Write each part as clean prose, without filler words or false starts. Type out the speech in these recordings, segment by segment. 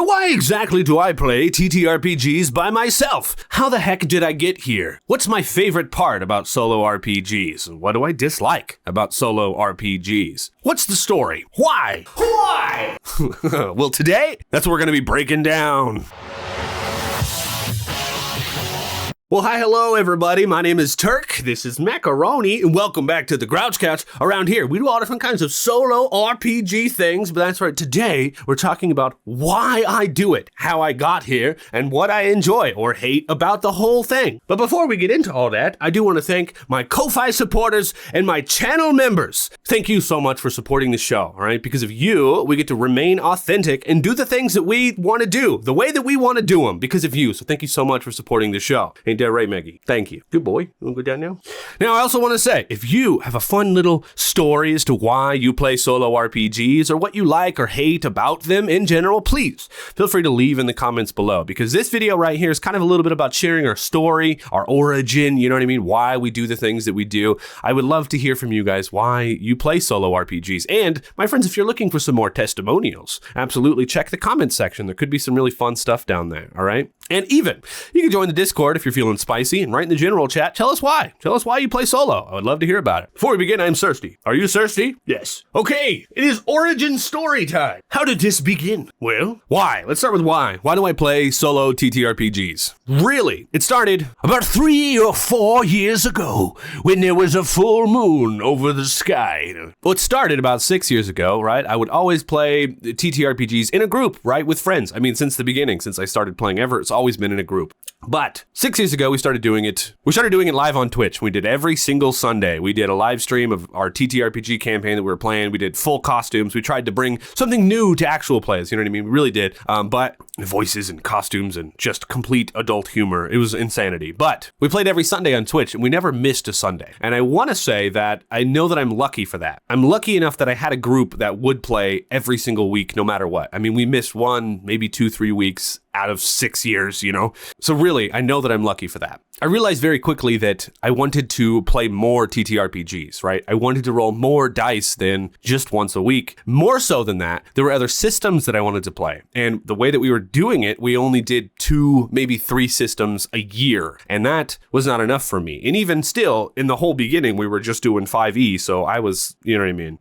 So why exactly do I play TTRPGs by myself? How the heck did I get here? What's my favorite part about solo RPGs? And what do I dislike about solo RPGs? What's the story? Why? Why? Well, today, that's what we're going to be breaking down. Well, hi, hello, everybody. My name is Turk. This is Macaroni, and welcome back to the Grouch Couch. Around here, we do all different kinds of solo RPG things, but that's right. Today, we're talking about why I do it, how I got here, and what I enjoy or hate about the whole thing. But before we get into all that, I do want to thank my Ko-Fi supporters and my channel members. Thank you so much for supporting the show, all right? Because of you, we get to remain authentic and do the things that we want to do, the way that we want to do them, because of you. So thank you so much for supporting the show. Ain't that right, Maggie? Thank you. Good boy. You want to go down now? Now, I also want to say, if you have a fun little story as to why you play solo RPGs or what you like or hate about them in general, please feel free to leave in the comments below, because this video right here is kind of a little bit about sharing our story, our origin, you know what I mean? Why we do the things that we do. I would love to hear from you guys why you play solo RPGs. And my friends, if you're looking for some more testimonials, absolutely check the comments section. There could be some really fun stuff down there, all right? And even, you can join the Discord if you're feeling spicy and write in the general chat. Tell us why. Tell us why you play solo. I would love to hear about it. Before we begin, I'm thirsty. Are you thirsty? Yes. Okay, it is origin story time. How did this begin? Well, why? Let's start with why. Why do I play solo TTRPGs? Really, it started about 3 or 4 years ago when there was a full moon over the sky. Well, it started about 6 years ago, right? I would always play TTRPGs in a group, right? With friends. I mean, since the beginning, since I started playing ever, it's always been in a group. But 6 years ago, we started doing it live on Twitch. We did every single Sunday. We did a live stream of our TTRPG campaign that we were playing. We did full costumes. We tried to bring something new to actual players. You know what I mean? We really did. But voices and costumes and just complete adult humor. It was insanity. But we played every Sunday on Twitch, and we never missed a Sunday. And I want to say that I know that I'm lucky for that. I'm lucky enough that I had a group that would play every single week, no matter what. I mean, we missed 1, maybe 2, 3 weeks out of 6 years, you know? So really, I know that I'm lucky for that. I realized very quickly that I wanted to play more TTRPGs, right? I wanted to roll more dice than just once a week. More so than that, there were other systems that I wanted to play. And the way that we were doing it, we only did 2, maybe 3 systems a year. And that was not enough for me. And even still, in the whole beginning, we were just doing 5e. So I was, you know what I mean?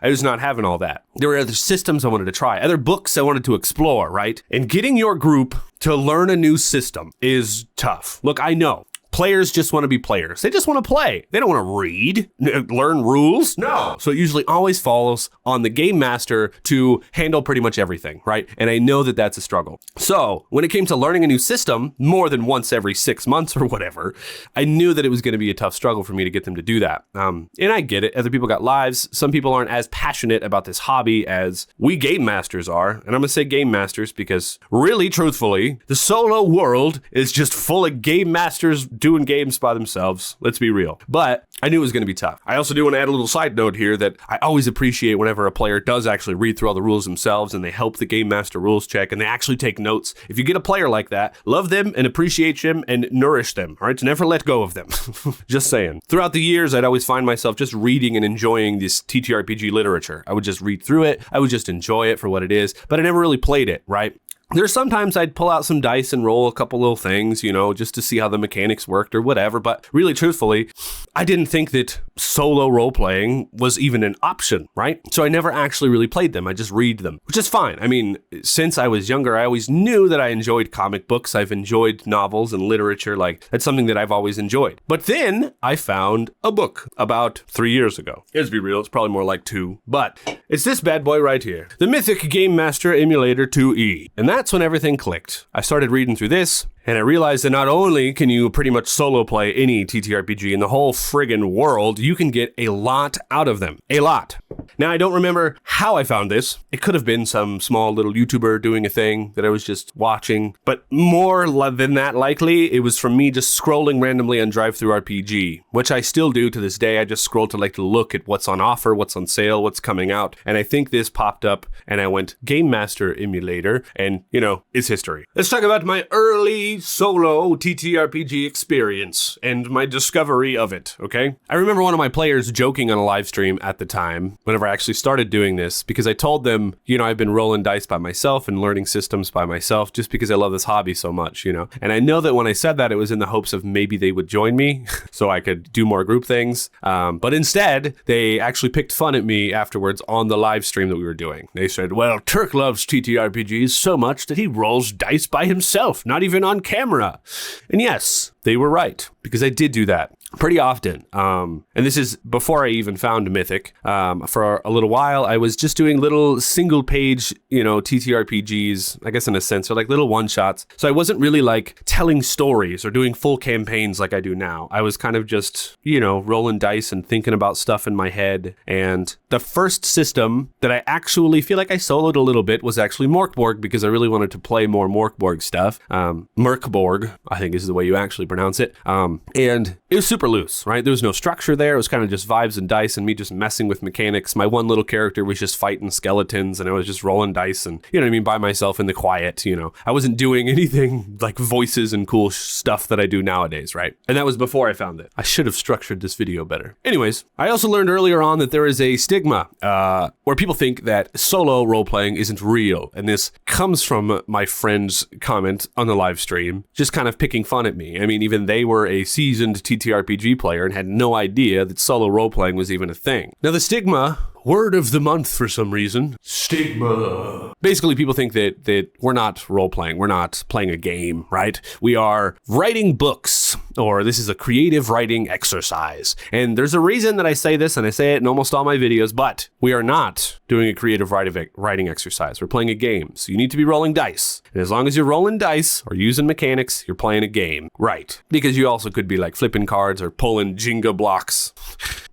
I was not having all that. There were other systems I wanted to try, other books I wanted to explore, right? And getting your group to learn a new system is tough. Look, I know. Players just want to be players. They just want to play. They don't want to read, learn rules. No. So it usually always falls on the game master to handle pretty much everything, right? And I know that that's a struggle. So when it came to learning a new system, more than once every 6 months or whatever, I knew that it was going to be a tough struggle for me to get them to do that. And I get it. Other people got lives. Some people aren't as passionate about this hobby as we game masters are. And I'm going to say game masters because really, truthfully, the solo world is just full of game masters doing games by themselves. Let's be real. But I knew it was going to be tough. I also do want to add a little side note here that I always appreciate whenever a player does actually read through all the rules themselves and they help the game master rules check and they actually take notes. If you get a player like that, love them and appreciate them and nourish them. All right. Never let go of them. Just saying. Throughout the years, I'd always find myself just reading and enjoying this TTRPG literature. I would just read through it. I would just enjoy it for what it is, but I never really played it, right? There's sometimes I'd pull out some dice and roll a couple little things, you know, just to see how the mechanics worked or whatever. But really, truthfully, I didn't think that solo role-playing was even an option, right? So I never actually really played them. I just read them, which is fine. I mean, since I was younger, I always knew that I enjoyed comic books. I've enjoyed novels and literature. Like, that's something that I've always enjoyed. But then I found a book about 3 years ago. Let's be real, it's probably more like 2. But it's this bad boy right here. The Mythic Game Master Emulator 2E. And that's when everything clicked. I started reading through this, and I realized that not only can you pretty much solo play any TTRPG in the whole friggin' world, you can get a lot out of them. A lot. Now, I don't remember how I found this. It could have been some small little YouTuber doing a thing that I was just watching, but more than that, likely, it was from me just scrolling randomly on DriveThruRPG, which I still do to this day. I just scroll to to look at what's on offer, what's on sale, what's coming out, and I think this popped up, and I went Game Master Emulator, and, you know, it's history. Let's talk about my early early solo TTRPG experience and my discovery of it, okay? I remember one of my players joking on a live stream at the time, whenever I actually started doing this, because I told them, I've been rolling dice by myself and learning systems by myself just because I love this hobby so much, And I know that when I said that, it was in the hopes of maybe they would join me so I could do more group things. But instead, they actually picked fun at me afterwards on the live stream that we were doing. They said, well, Turk loves TTRPGs so much that he rolls dice by himself, not even on camera. And yes, they were right, because I did do that pretty often. And this is before I even found Mythic. For a little while, I was just doing little single page, TTRPGs, I guess in a sense, or like little one shots. So I wasn't really like telling stories or doing full campaigns like I do now. I was kind of just, rolling dice and thinking about stuff in my head. And the first system that I actually feel like I soloed a little bit was actually Morkborg, because I really wanted to play more Morkborg stuff. Merkborg, I think is the way you actually pronounce it. And it was super loose, right? There was no structure there. It was kind of just vibes and dice and me just messing with mechanics. My one little character was just fighting skeletons and I was just rolling dice and, by myself in the quiet, I wasn't doing anything like voices and cool stuff that I do nowadays, right? And that was before I found it. I should have structured this video better. Anyways, I also learned earlier on that there is a stigma where people think that solo role-playing isn't real. And this comes from my friend's comment on the live stream, just kind of picking fun at me. I mean, even they were a seasoned TTRPG player and had no idea that solo role-playing was even a thing. Now, the stigma, word of the month for some reason, stigma. Basically, people think that we're not role-playing, we're not playing a game, right? We are writing books, or this is a creative writing exercise. And there's a reason that I say this, and I say it in almost all my videos, but we are not doing a creative writing exercise. We're playing a game, so you need to be rolling dice. And as long as you're rolling dice or using mechanics, you're playing a game, right? Because you also could be like flipping cards or pulling Jenga blocks.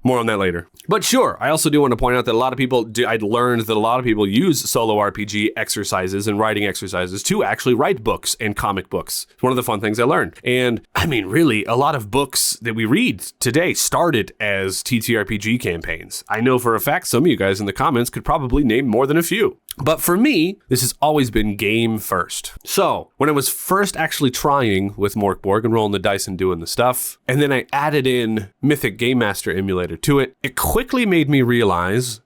More on that later. But sure, I also do want to point out that a lot of people, I'd learned that a lot of people use solo RPG exercises and writing exercises to actually write books and comic books. It's one of the fun things I learned. And I mean, really, a lot of books that we read today started as TTRPG campaigns. I know for a fact some of you guys in the comments could probably name more than a few. But for me, this has always been game first. So when I was first actually trying with Morkborg and rolling the dice and doing the stuff, and then I added in Mythic Game Master Emulator to it, it quickly made me realize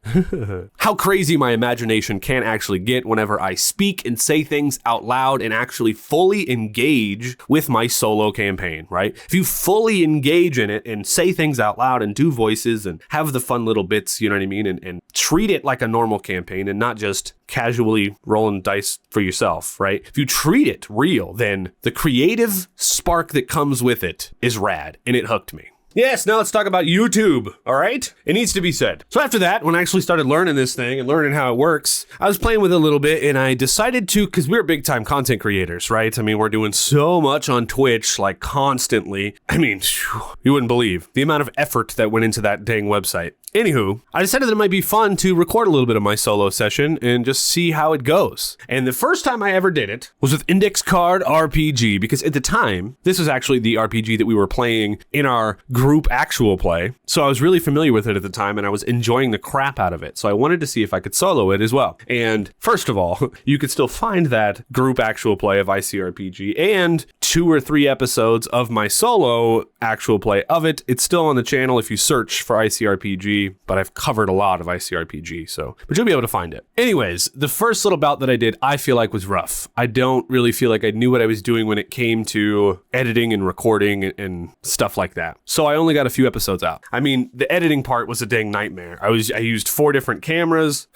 how crazy my imagination can actually get whenever I speak and say things out loud and actually fully engage with my solo campaign, right? If you fully engage in it and say things out loud and do voices and have the fun little bits, you know what I mean? And treat it like a normal campaign and not just casually rolling dice for yourself, right? If you treat it real, then the creative spark that comes with it is rad, and it hooked me. Yes, now let's talk about YouTube, all right? It needs to be said. So after that, when I actually started learning this thing and learning how it works, I was playing with it a little bit and I decided to, because we're big time content creators, right? I mean, we're doing so much on Twitch, like constantly. I mean, you wouldn't believe the amount of effort that went into that dang website. Anywho, I decided that it might be fun to record a little bit of my solo session and just see how it goes. And the first time I ever did it was with Index Card RPG, because at the time, this was actually the RPG that we were playing in our group actual play. So I was really familiar with it at the time and I was enjoying the crap out of it. So I wanted to see if I could solo it as well. And first of all, you could still find that group actual play of ICRPG and 2 or 3 episodes of my solo actual play of it. It's still on the channel if you search for ICRPG, but I've covered a lot of ICRPG, but you'll be able to find it. Anyways, the first little bout that I did, I feel like was rough. I don't really feel like I knew what I was doing when it came to editing and recording and stuff like that. So I only got a few episodes out. I mean, the editing part was a dang nightmare. I used 4 different cameras.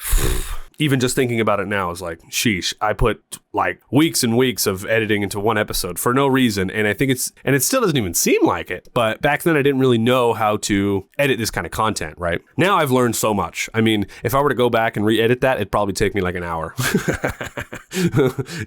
Even just thinking about it now is like, sheesh, I put like weeks and weeks of editing into one episode for no reason. And I think it still doesn't even seem like it. But back then I didn't really know how to edit this kind of content, right? Now I've learned so much. I mean, if I were to go back and re-edit that, it'd probably take me like an hour.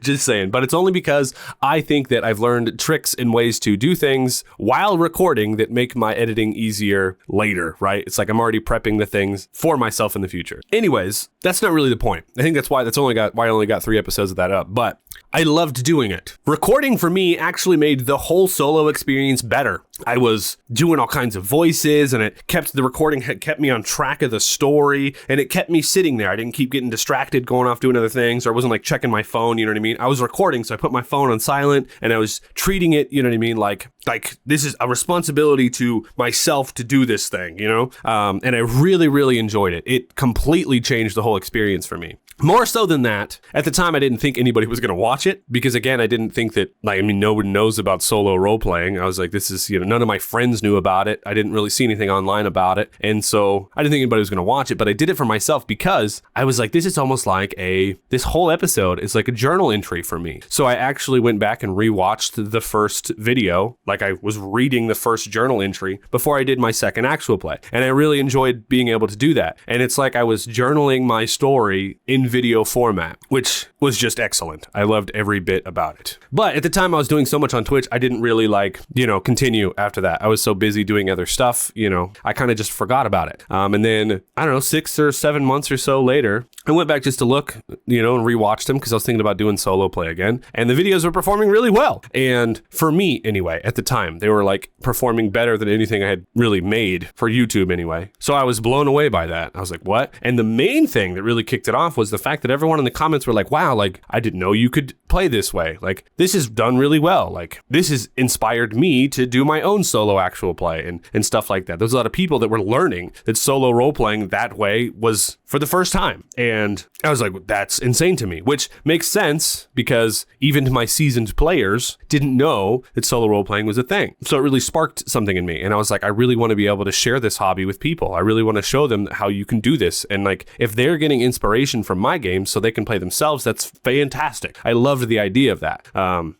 Just saying. But it's only because I think that I've learned tricks and ways to do things while recording that make my editing easier later, right? It's like I'm already prepping the things for myself in the future. Anyways, that's not really the point. I think that's why I only got 3 episodes of that up. But I loved doing it. Recording for me actually made the whole solo experience better. I was doing all kinds of voices, and the recording had kept me on track of the story, and it kept me sitting there. I didn't keep getting distracted, going off doing other things, or I wasn't like checking my phone, you know what I mean? I was recording, so I put my phone on silent, and I was treating it, you know what I mean, like this is a responsibility to myself to do this thing, you know? And I really, really enjoyed it. It completely changed the whole experience for me. More so than that, at the time, I didn't think anybody was going to watch it because, again, I didn't think that, no one knows about solo role-playing. I was like, this is, none of my friends knew about it. I didn't really see anything online about it. And so I didn't think anybody was going to watch it, but I did it for myself because I was like, this is almost like this whole episode is like a journal entry for me. So I actually went back and rewatched the first video, like I was reading the first journal entry before I did my second actual play. And I really enjoyed being able to do that. And it's like I was journaling my story in video format, which was just excellent. I loved every bit about it. But at the time I was doing so much on Twitch, I didn't really continue after that. I was so busy doing other stuff, I kind of just forgot about it. And then, I don't know, 6 or 7 months or so later, I went back just to look, and rewatched them because I was thinking about doing solo play again. And the videos were performing really well. And for me, anyway, at the time, they were like performing better than anything I had really made for YouTube anyway. So I was blown away by that. I was like, what? And the main thing that really kicked it off was the fact that everyone in the comments were like, wow, like, I didn't know you could play this way. Like, this is done really well. Like, this has inspired me to do my own solo actual play and stuff like that. There's a lot of people that were learning that solo role playing that way was for the first time. And I was like, that's insane to me, which makes sense because even my seasoned players didn't know that solo role playing was a thing. So it really sparked something in me. And I was like, I really want to be able to share this hobby with people. I really want to show them how you can do this. And like, if they're getting inspiration from my games so they can play themselves, that's fantastic. I loved the idea of that.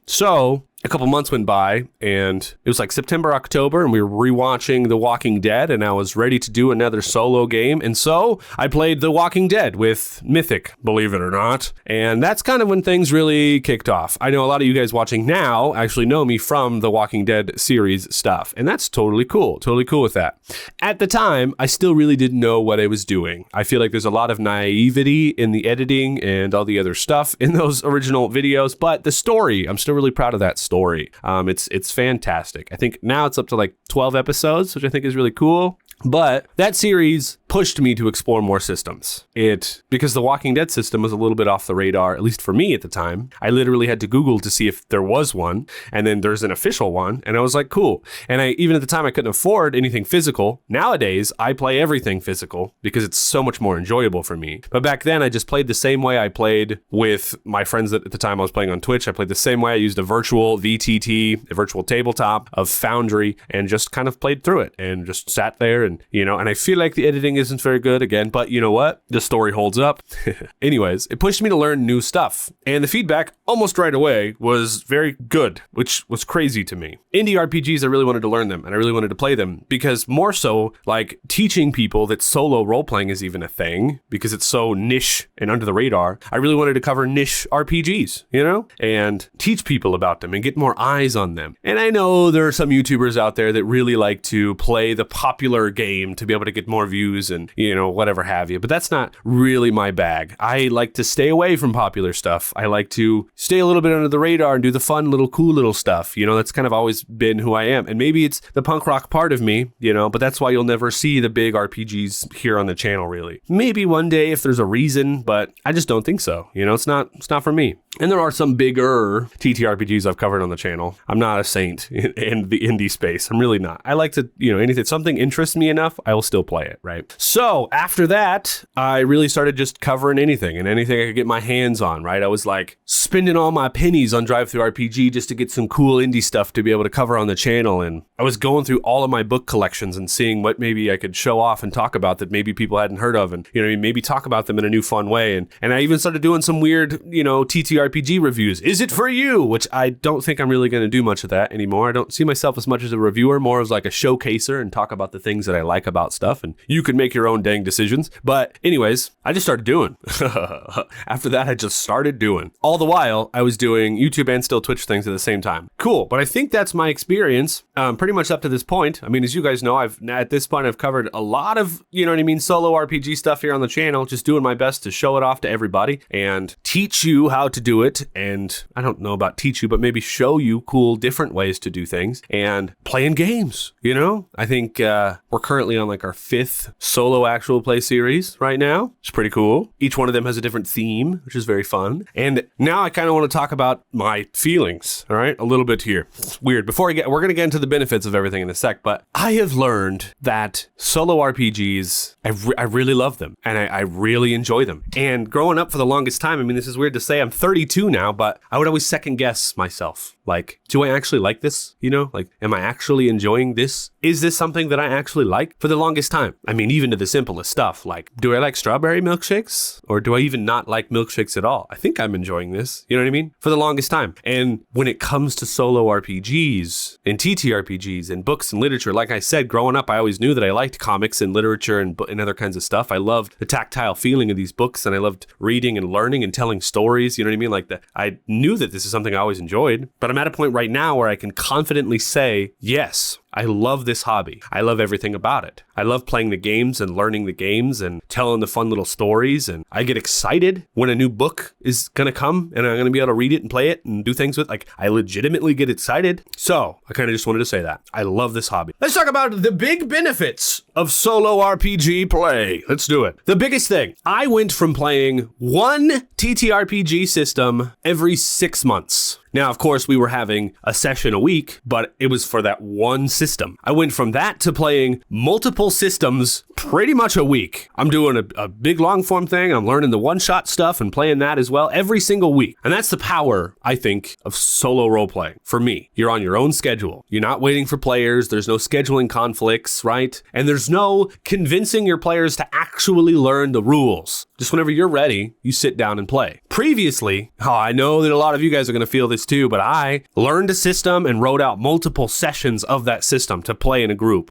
So a couple months went by and it was like September, October, and we were rewatching The Walking Dead, and I was ready to do another solo game. And so I played The Walking Dead with Mythic, believe it or not. And that's kind of when things really kicked off. I know a lot of you guys watching now actually know me from The Walking Dead series stuff, and that's totally cool with that. At the time, I still really didn't know what I was doing. I feel like there's a lot of naivety in the editing and all the other stuff in those original videos, but the story, I'm still really proud of that story. It's fantastic. I think now it's up to like 12 episodes, which I think is really cool. But that series pushed me to explore more systems. Because the Walking Dead system was a little bit off the radar, at least for me at the time. I literally had to Google to see if there was one, and then there's an official one, and I was like, cool. And even at the time, I couldn't afford anything physical. Nowadays, I play everything physical because it's so much more enjoyable for me. But back then, I just played the same way I played with my friends that at the time I was playing on Twitch. I played the same way. I used a virtual VTT, a virtual tabletop of Foundry, and just kind of played through it and just sat there and I feel like the editing isn't very good again, but you know what? The story holds up. Anyways, it pushed me to learn new stuff. And the feedback almost right away was very good, which was crazy to me. Indie RPGs, I really wanted to learn them and I really wanted to play them because more so like teaching people that solo role-playing is even a thing because it's so niche and under the radar. I really wanted to cover niche RPGs, and teach people about them and get more eyes on them. And I know there are some YouTubers out there that really like to play the popular game to be able to get more views and, whatever have you. But that's not really my bag. I like to stay away from popular stuff. I like to stay a little bit under the radar and do the fun little cool little stuff. That's kind of always been who I am. And maybe it's the punk rock part of me, but that's why you'll never see the big RPGs here on the channel, really. Maybe one day if there's a reason, but I just don't think so. It's not for me. And there are some bigger TTRPGs I've covered on the channel. I'm not a saint in the indie space. I'm really not. I like to, anything, something interests me enough, I will still play it, right? So after that, I really started just covering anything and anything I could get my hands on, right? I was like spending all my pennies on DriveThruRPG just to get some cool indie stuff to be able to cover on the channel. And I was going through all of my book collections and seeing what maybe I could show off and talk about that maybe people hadn't heard of and, maybe talk about them in a new fun way. And I even started doing some weird, TTRPG reviews. Is it for you? Which I don't think I'm really going to do much of that anymore. I don't see myself as much as a reviewer, more as like a showcaser and talk about the things that I like about stuff. And you can make your own dang decisions. But anyways, I just started doing. After that, I just started doing. All the while, I was doing YouTube and still Twitch things at the same time. Cool. But I think that's my experience pretty much up to this point. I mean, as you guys know, at this point, I've covered a lot of, solo RPG stuff here on the channel, just doing my best to show it off to everybody and teach you how to do do it and I don't know about teach you, but maybe show you cool different ways to do things and playing games, you know? I think we're currently on like our 5th solo actual play series right now. It's pretty cool. Each one of them has a different theme, which is very fun. And now I kind of want to talk about my feelings, all right? A little bit here. It's weird. We're going to get into the benefits of everything in a sec, but I have learned that solo RPGs, I really love them and I really enjoy them. And growing up for the longest time, I mean, this is weird to say, I'm 32 now, but I would always second guess myself. Like, do I actually like this? You know, like, am I actually enjoying this? Is this something that I actually like? For the longest time. I mean, even to the simplest stuff, like, do I like strawberry milkshakes? Or do I even not like milkshakes at all? I think I'm enjoying this. You know what I mean? For the longest time. And when it comes to solo RPGs and TTRPGs and books and literature, like I said, growing up, I always knew that I liked comics and literature and other kinds of stuff. I loved the tactile feeling of these books and I loved reading and learning and telling stories. You know what I mean? Like, I knew that this is something I always enjoyed, but I'm at a point right now where I can confidently say, yes, I love this hobby. I love everything about it. I love playing the games and learning the games and telling the fun little stories. And I get excited when a new book is going to come and I'm going to be able to read it and play it and do things with. Like, I legitimately get excited. So I kind of just wanted to say that. I love this hobby. Let's talk about the big benefits of solo RPG play. Let's do it. The biggest thing, I went from playing one TTRPG system every 6 months. Now, of course, we were having a session a week, but it was for that one system. I went from that to playing multiple systems pretty much a week. I'm doing a big long form thing. I'm learning the one-shot stuff and playing that as well every single week. And that's the power, I think, of solo role-playing. For me, you're on your own schedule. You're not waiting for players. There's no scheduling conflicts, right? And there's no convincing your players to actually learn the rules. Just whenever you're ready, you sit down and play. Previously, I know that a lot of you guys are going to feel this too, but I learned a system and wrote out multiple sessions of that system to play in a group.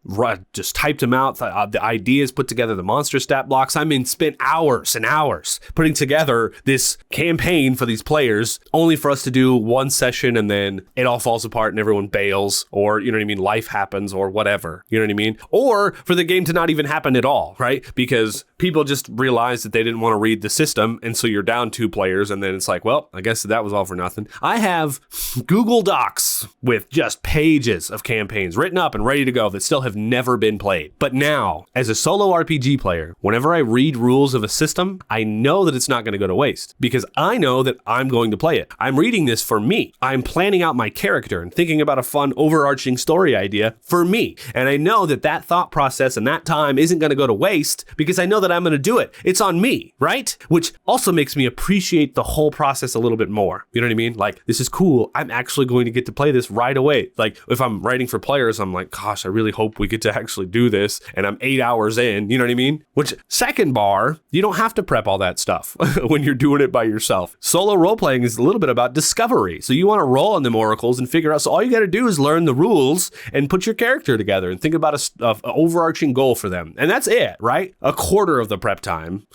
Just typed them out, the ideas, put together the monster stat blocks. I mean, spent hours and hours putting together this campaign for these players, only for us to do one session and then it all falls apart and everyone bails, or, you know what I mean, life happens or whatever, you know what I mean? Or for the game to not even happen at all, right? Because people just realized that they didn't want to read the system, and so you're down 2 players, and then it's like, well, I guess that was all for nothing. I have Google Docs with just pages of campaigns written up and ready to go that still have never been played. But now, as a solo RPG player, whenever I read rules of a system, I know that it's not going to go to waste because I know that I'm going to play it. I'm reading this for me. I'm planning out my character and thinking about a fun overarching story idea for me. And I know that that thought process and that time isn't going to go to waste because I know that I'm going to do it. It's on me, right? Which also makes me appreciate the whole process a little bit more. You know what I mean? Like, this is cool. I'm actually going to get to play this right away. Like, if I'm writing for players, I'm like, gosh, I really hope we get to actually do this. And I'm 8 hours in, you know what I mean? Which, second bar, you don't have to prep all that stuff when you're doing it by yourself. Solo role-playing is a little bit about discovery. So you want to roll on them oracles and figure out, so all you got to do is learn the rules and put your character together and think about an overarching goal for them. And that's it, right? A quarter of the prep time.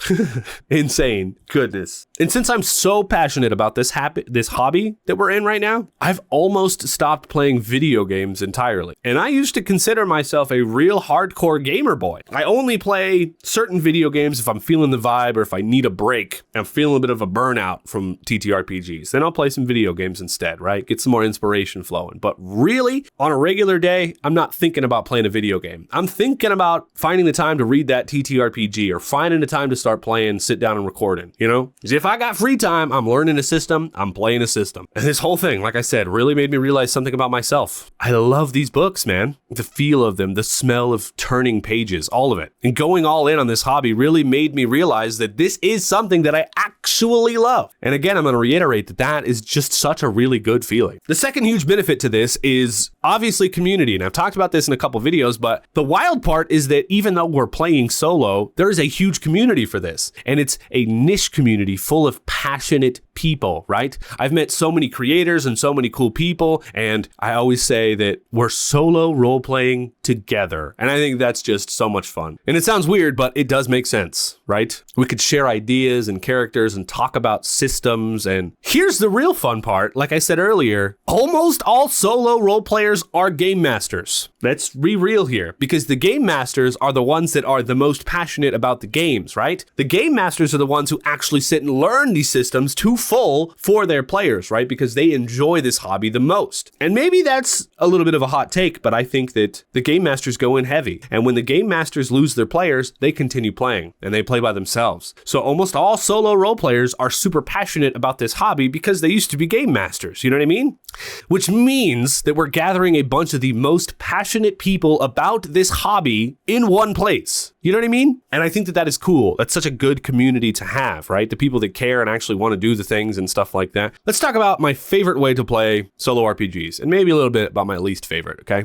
Insane. Goodness. And since I'm so passionate about this hobby that we're in right now, I've almost stopped playing video games entirely. And I used to consider myself a real hardcore gamer boy. I only play certain video games if I'm feeling the vibe or if I need a break. I'm feeling a bit of a burnout from TTRPGs. Then I'll play some video games instead, right? Get some more inspiration flowing. But really, on a regular day, I'm not thinking about playing a video game. I'm thinking about finding the time to read that TTRPG or finding the time to start playing, sit down and recording, you know? Because if I got free time, I'm learning a system, I'm playing a system. And this whole thing, like I said, really made me realize something about myself. I love these books, man. The feel of them, the smell of turning pages, all of it. And going all in on this hobby really made me realize that this is something that I actually love. And again, I'm going to reiterate that that is just such a really good feeling. The second huge benefit to this is obviously community. And I've talked about this in a couple videos, but the wild part is that even though we're playing solo, there is a huge community for this. And it's a niche community full of passionate people, right? I've met so many creators and so many cool people. And I always say that we're solo role playing together. And I think that's just so much fun. And it sounds weird, but it does make sense, right? We could share ideas and characters and talk about systems. And here's the real fun part. Like I said earlier, almost all solo role players are game masters. Let's be real here, because the game masters are the ones that are the most passionate about the games, right? The game masters are the ones who actually sit and learn these systems to full for their players, right? Because they enjoy this hobby the most. And maybe that's a little bit of a hot take, but I think that the game masters go in heavy. And when the game masters lose their players, they continue playing and they play by themselves. So almost all solo role players are super passionate about this hobby because they used to be game masters. You know what I mean? Which means that we're gathering a bunch of the most passionate people about this hobby in one place. You know what I mean? And I think that that is cool. That's such a good community to have, right? The people that care and actually want to do the things and stuff like that. Let's talk about my favorite way to play solo RPGs and maybe a little bit about my least favorite, okay?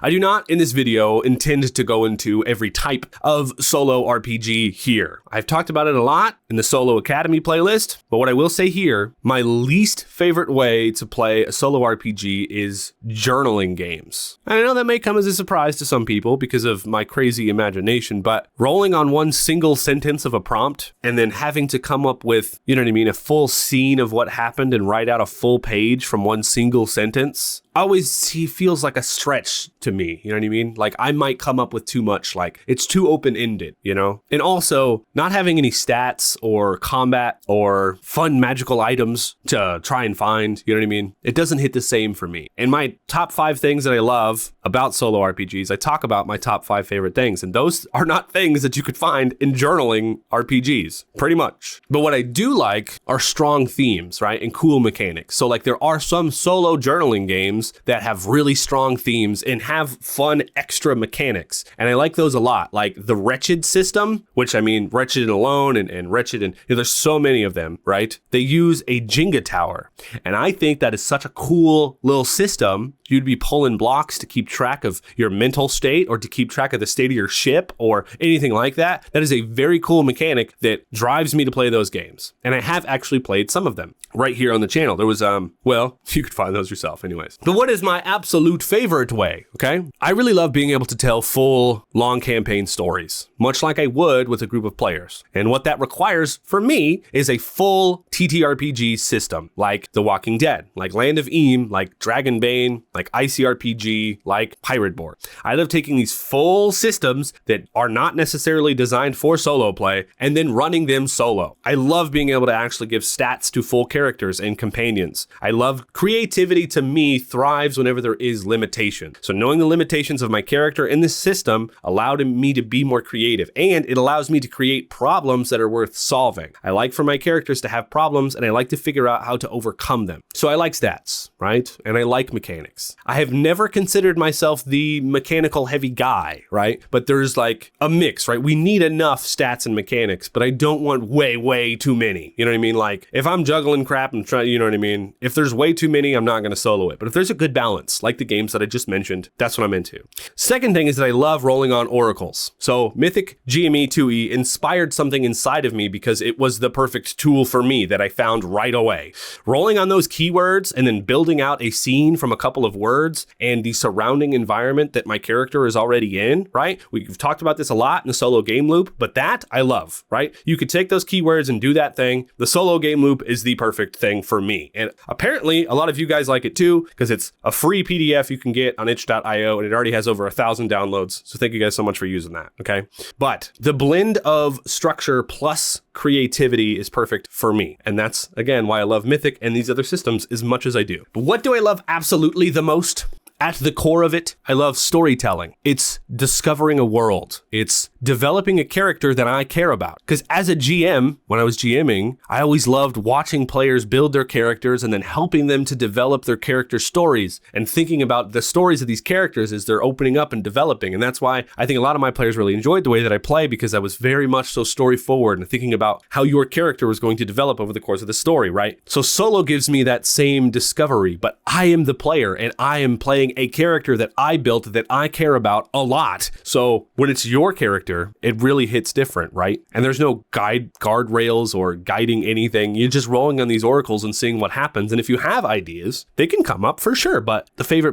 I do not in this video intend to go into every type of solo RPG here. I've talked about it a lot in the Solo Academy playlist, but what I will say here, my least favorite way to play a solo RPG is journaling games. And I know that may come as a surprise to some people because of my crazy imagination, but rolling on one single sentence of a prompt and then having to come up with, you know what I mean, a full scene of what happened and write out a full page from one single sentence, always feels like a stretch to me. You know what I mean? Like I might come up with too much, like it's too open-ended, you know? And also not having any stats or combat or fun magical items to try and find, you know what I mean? It doesn't hit the same for me. In my top 5 things that I love about solo RPGs, I talk about my top 5 favorite things, and those are not things that you could find in journaling RPGs, pretty much. But what I do like are strong themes, right? And cool mechanics. So like there are some solo journaling games that have really strong themes and have fun extra mechanics. And I like those a lot. Like the Wretched system, which I mean, Wretched and Alone and Wretched, and there's so many of them, right? They use a Jenga tower. And I think that is such a cool little system. You'd be pulling blocks to keep track of your mental state or to keep track of the state of your ship or anything like that. That is a very cool mechanic that drives me to play those games. And I have actually played some of them right here on the channel. There was, well, you could find those yourself anyways. But what is my absolute favorite way, okay? I really love being able to tell full, long campaign stories, much like I would with a group of players. And what that requires for me is a full TTRPG system, like The Walking Dead, like Land of Eam, like Dragonbane, like ICRPG, like Pirate Board. I love taking these full systems that are not necessarily designed for solo play and then running them solo. I love being able to actually give stats to full characters and companions. I love creativity. To me, thrives whenever there is limitation. So knowing the limitations of my character in this system allowed me to be more creative, and it allows me to create problems that are worth solving. I like for my characters to have problems, and I like to figure out how to overcome them. So I like stats, right? And I like mechanics. I have never considered myself the mechanical heavy guy, right? But there's like a mix, right? We need enough stats and mechanics, but I don't want way too many. You know what I mean? Like if I'm juggling crap and trying, you know what I mean? If there's way too many, I'm not going to solo it. But if there's a good balance, like the games that I just mentioned, that's what I'm into. Second thing is that I love rolling on oracles. So Mythic GME 2E inspired something inside of me because it was the perfect tool for me that I found right away. Rolling on those keywords and then building out a scene from a couple of words and the surrounding environment that my character is already in, right? We've talked about this a lot in the solo game loop, but that I love, right? You could take those keywords and do that thing. The solo game loop is the perfect thing for me. And apparently a lot of you guys like it too, because it's a free PDF you can get on itch.io and it already has over 1,000 downloads. So thank you guys so much for using that, okay? But the blend of structure plus creativity is perfect for me. And that's, again, why I love Mythic and these other systems as much as I do. But what do I love absolutely the most? At the core of it, I love storytelling. It's discovering a world. It's developing a character that I care about. Because as a GM, when I was GMing, I always loved watching players build their characters and then helping them to develop their character stories and thinking about the stories of these characters as they're opening up and developing. And that's why I think a lot of my players really enjoyed the way that I play, because I was very much so story forward and thinking about how your character was going to develop over the course of the story, right? So solo gives me that same discovery, but I am the player and I am playing a character that I built that I care about a lot. So when it's your character, it really hits different, right? And there's no guardrails or guiding anything. You're just rolling on these oracles and seeing what happens. And if you have ideas, they can come up for sure. But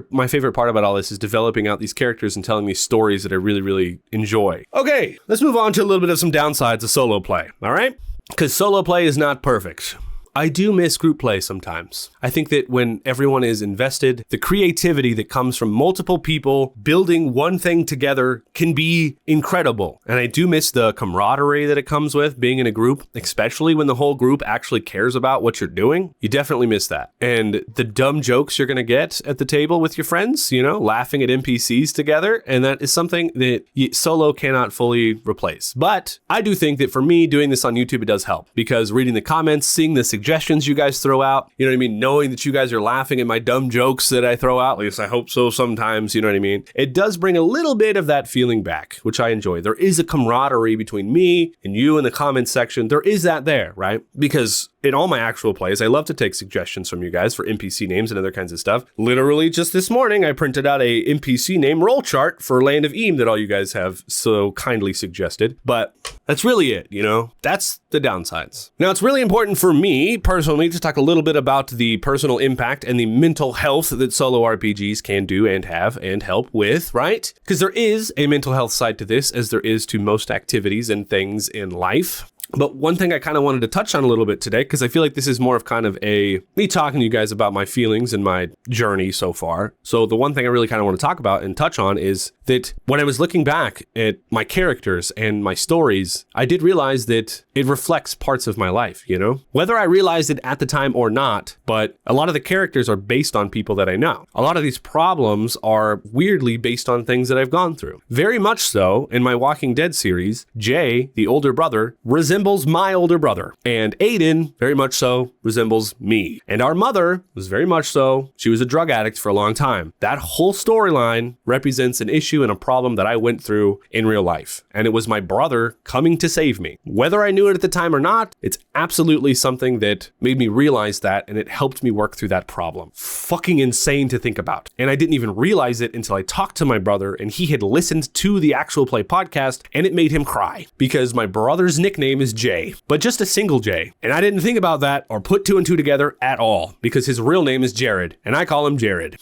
my favorite part about all this is developing out these characters and telling these stories that I really enjoy. Okay, let's move on to a little bit of some downsides of solo play, all right? Because solo play is not perfect. I do miss group play sometimes. I think that when everyone is invested, the creativity that comes from multiple people building one thing together can be incredible. And I do miss the camaraderie that it comes with being in a group, especially when the whole group actually cares about what you're doing. You definitely miss that. And the dumb jokes you're going to get at the table with your friends, laughing at NPCs together. And that is something that solo cannot fully replace. But I do think that for me, doing this on YouTube, it does help, because reading the comments, seeing the suggestions you guys throw out, you know what I mean? Knowing that you guys are laughing at my dumb jokes that I throw out, at least I hope so sometimes, you know what I mean? It does bring a little bit of that feeling back, which I enjoy. There is a camaraderie between me and you in the comments section. There is that there, right? Because in all my actual plays, I love to take suggestions from you guys for NPC names and other kinds of stuff. Literally just this morning, I printed out a NPC name roll chart for Land of Eam that all you guys have so kindly suggested. But that's really it, That's the downsides. Now, it's really important for me personally to talk a little bit about the personal impact and the mental health that solo RPGs can do and have and help with, right? Because there is a mental health side to this, as there is to most activities and things in life. But one thing I kind of wanted to touch on a little bit today, because I feel like this is more of kind of me talking to you guys about my feelings and my journey so far. So the one thing I really kind of want to talk about and touch on is that when I was looking back at my characters and my stories, I did realize that it reflects parts of my life, Whether I realized it at the time or not, but a lot of the characters are based on people that I know. A lot of these problems are weirdly based on things that I've gone through. Very much so, in my Walking Dead series, Jay, the older brother, resembles my older brother, and Aiden very much so resembles me. And our mother was very much so. She was a drug addict for a long time. That whole storyline represents an issue and a problem that I went through in real life. And it was my brother coming to save me. Whether I knew it at the time or not, it's absolutely something that made me realize that, and it helped me work through that problem. Fucking insane to think about. And I didn't even realize it until I talked to my brother, and he had listened to the Actual Play podcast, and it made him cry, because my brother's nickname is J, but just a single J. And I didn't think about that or put two and two together at all, because his real name is Jared, and I call him Jared.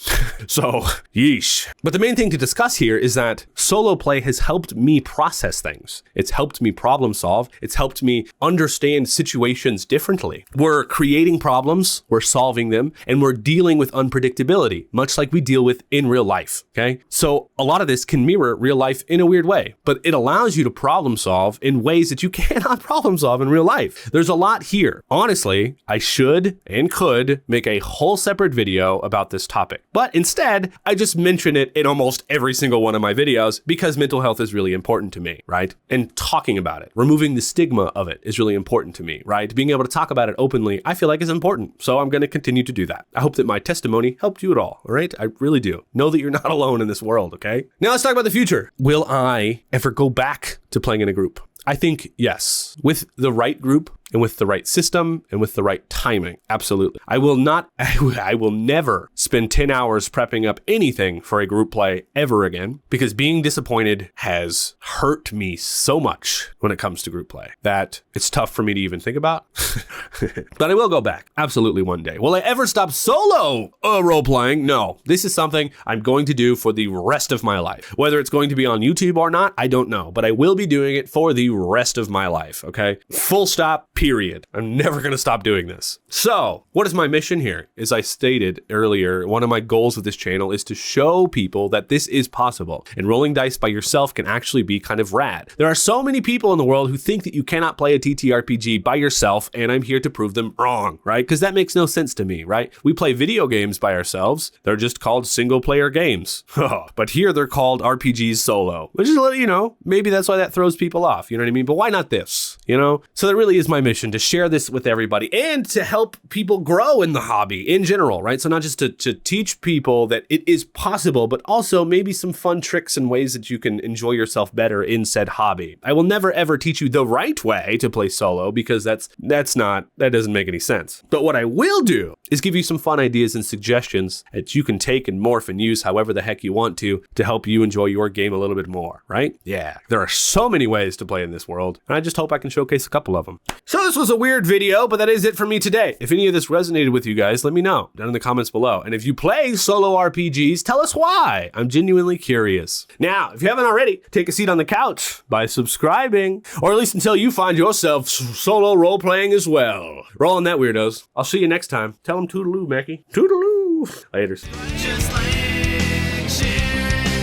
So, yeesh. But the main thing to discuss here is that solo play has helped me process things. It's helped me problem solve. It's helped me understand situations differently. We're creating problems, we're solving them, and we're dealing with unpredictability, much like we deal with in real life, okay? So a lot of this can mirror real life in a weird way, but it allows you to problem solve in ways that you cannot problem solve in real life. There's a lot here. Honestly, I should and could make a whole separate video about this topic, but instead, I just mention it in almost every single one of my videos because mental health is really important to me, right? And talking about it, removing the stigma of it is really important to me, right? Being able to talk about it openly, I feel like is important. So I'm going to continue to do that. I hope that my testimony helped you at all right? I really do. Know that you're not alone in this world, okay? Now let's talk about the future. Will I ever go back to playing in a group? I think yes, with the right group and with the right system and with the right timing. Absolutely. I will never spend 10 hours prepping up anything for a group play ever again, because being disappointed has hurt me so much when it comes to group play that it's tough for me to even think about. But I will go back. Absolutely one day. Will I ever stop solo role playing? No. This is something I'm going to do for the rest of my life. Whether it's going to be on YouTube or not, I don't know, but I will be doing it for the rest of my life, okay? Full stop, period. I'm never going to stop doing this. So, what is my mission here? As I stated earlier, one of my goals with this channel is to show people that this is possible, and rolling dice by yourself can actually be kind of rad. There are so many people in the world who think that you cannot play a TTRPG by yourself, and I'm here to prove them wrong, right? Because that makes no sense to me, right? We play video games by ourselves. They're just called single player games. But here they're called RPGs solo, which is, maybe that's why that throws people off, you know what I mean? But why not this, So that really is my mission, to share this with everybody and to help people grow in the hobby in general, right? So not just to teach people that it is possible, but also maybe some fun tricks and ways that you can enjoy yourself better in said hobby. I will never ever teach you the right way to play solo, because that doesn't make any sense. But what I will do is give you some fun ideas and suggestions that you can take and morph and use however the heck you want to help you enjoy your game a little bit more, right? Yeah, there are so many ways to play in this world, and I just hope I can showcase a couple of them. So So this was a weird video, but that is it for me today. If any of this resonated with you guys, let me know down in the comments below. And if you play solo RPGs, tell us why. I'm genuinely curious. Now, if you haven't already, take a seat on the couch by subscribing, or at least until you find yourself solo role-playing as well. Roll on that, weirdos. I'll see you next time. Tell them toodaloo, Mackie. Toodaloo. Laters. Just like sharing.